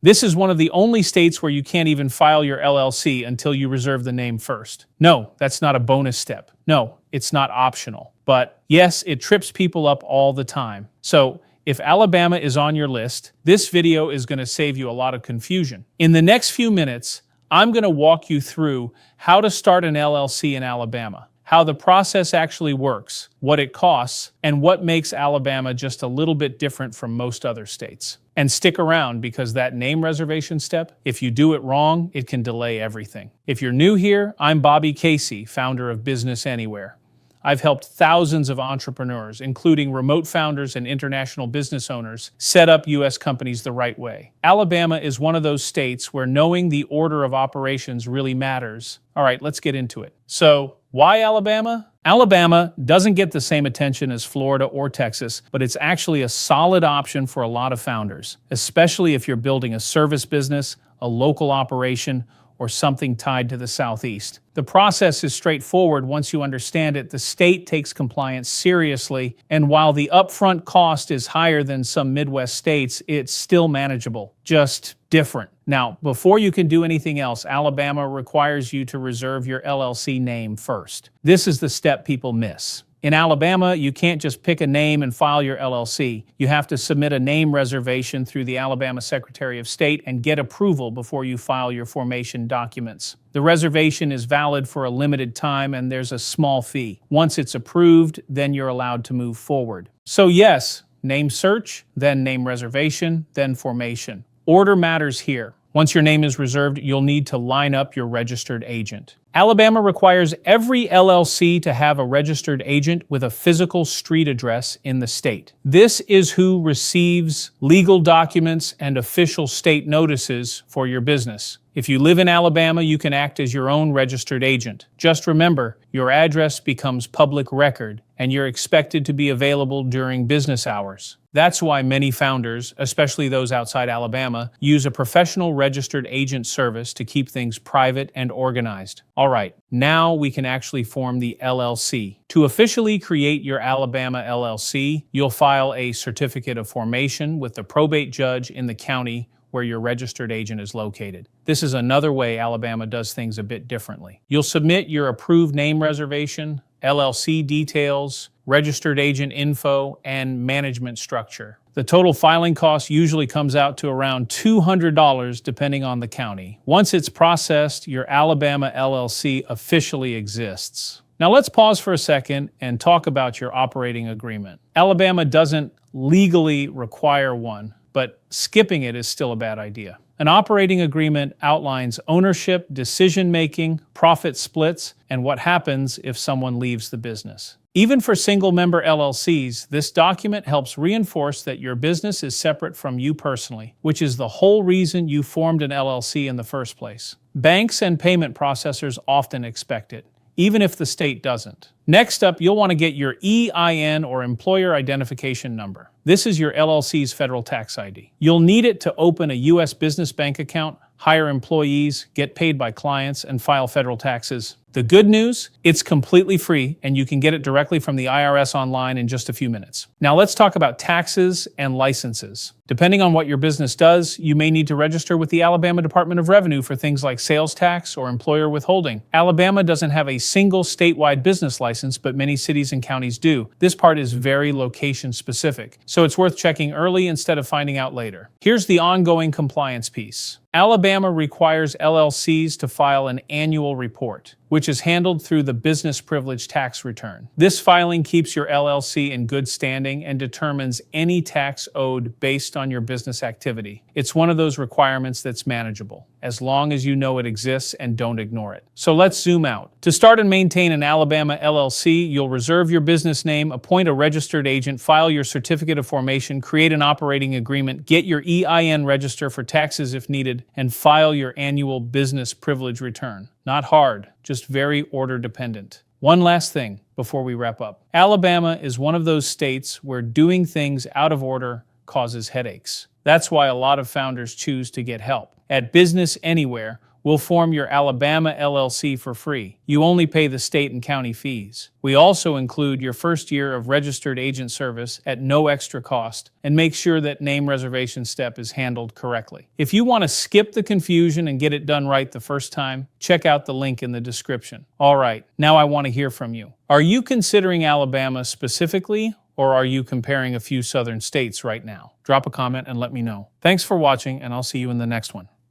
This is one of the only states where you can't even file your LLC until you reserve the name first. No, that's not a bonus step. No, it's not optional. But yes, it trips people up all the time. So if Alabama is on your list, this video is going to save you a lot of confusion. In the next few minutes, I'm going to walk you through how to start an LLC in Alabama, how the process actually works, what it costs, and what makes Alabama just a little bit different from most other states. And stick around because that name reservation step, if you do it wrong, it can delay everything. If you're new here, I'm Bobby Casey, founder of Business Anywhere. I've helped thousands of entrepreneurs, including remote founders and international business owners, set up U.S. companies the right way. Alabama is one of those states where knowing the order of operations really matters. All right, let's get into it. So, why Alabama? Alabama doesn't get the same attention as Florida or Texas, but it's actually a solid option for a lot of founders, especially if you're building a service business, a local operation, or something tied to the Southeast. The process is straightforward once you understand it. The state takes compliance seriously, and while the upfront cost is higher than some Midwest states, it's still manageable, just different. Now, before you can do anything else, Alabama requires you to reserve your LLC name first. This is the step people miss. In Alabama, you can't just pick a name and file your LLC. You have to submit a name reservation through the Alabama Secretary of State and get approval before you file your formation documents. The reservation is valid for a limited time and there's a small fee. Once it's approved, then you're allowed to move forward. So yes, name search, then name reservation, then formation. Order matters here. Once your name is reserved, you'll need to line up your registered agent. Alabama requires every LLC to have a registered agent with a physical street address in the state. This is who receives legal documents and official state notices for your business. If you live in Alabama, you can act as your own registered agent. Just remember, your address becomes public record, and you're expected to be available during business hours. That's why many founders, especially those outside Alabama, use a professional registered agent service to keep things private and organized. All right, now we can actually form the LLC. To officially create your Alabama LLC, you'll file a certificate of formation with the probate judge in the county where your registered agent is located. This is another way Alabama does things a bit differently. You'll submit your approved name reservation, LLC details, registered agent info, and management structure. The total filing cost usually comes out to around $200 depending on the county. Once it's processed, your Alabama LLC officially exists. Now let's pause for a second and talk about your operating agreement. Alabama doesn't legally require one, but skipping it is still a bad idea. An operating agreement outlines ownership, decision-making, profit splits, and what happens if someone leaves the business. Even for single-member LLCs, this document helps reinforce that your business is separate from you personally, which is the whole reason you formed an LLC in the first place. Banks and payment processors often expect it, even if the state doesn't. Next up, you'll want to get your EIN or Employer Identification Number. This is your LLC's federal tax ID. You'll need it to open a U.S. business bank account, hire employees, get paid by clients, and file federal taxes. The good news, it's completely free and you can get it directly from the IRS online in just a few minutes. Now let's talk about taxes and licenses. Depending on what your business does, you may need to register with the Alabama Department of Revenue for things like sales tax or employer withholding. Alabama doesn't have a single statewide business license, but many cities and counties do. This part is very location specific, so it's worth checking early instead of finding out later. Here's the ongoing compliance piece. Alabama requires LLCs to file an annual report, which is handled through the business privilege tax return. This filing keeps your LLC in good standing and determines any tax owed based on your business activity. It's one of those requirements that's manageable, as long as you know it exists and don't ignore it. So let's zoom out. To start and maintain an Alabama LLC, you'll reserve your business name, appoint a registered agent, file your certificate of formation, create an operating agreement, get your EIN register for taxes if needed, and file your annual business privilege return. Not hard, just very order dependent. One last thing before we wrap up. Alabama is one of those states where doing things out of order causes headaches. That's why a lot of founders choose to get help. At Business Anywhere, We'll form your Alabama LLC for free. You only pay the state and county fees. We also include your first year of registered agent service at no extra cost and make sure that name reservation step is handled correctly. If you want to skip the confusion and get it done right the first time, check out the link in the description. All right, now I want to hear from you. Are you considering Alabama specifically, or are you comparing a few southern states right now? Drop a comment and let me know. Thanks for watching, and I'll see you in the next one.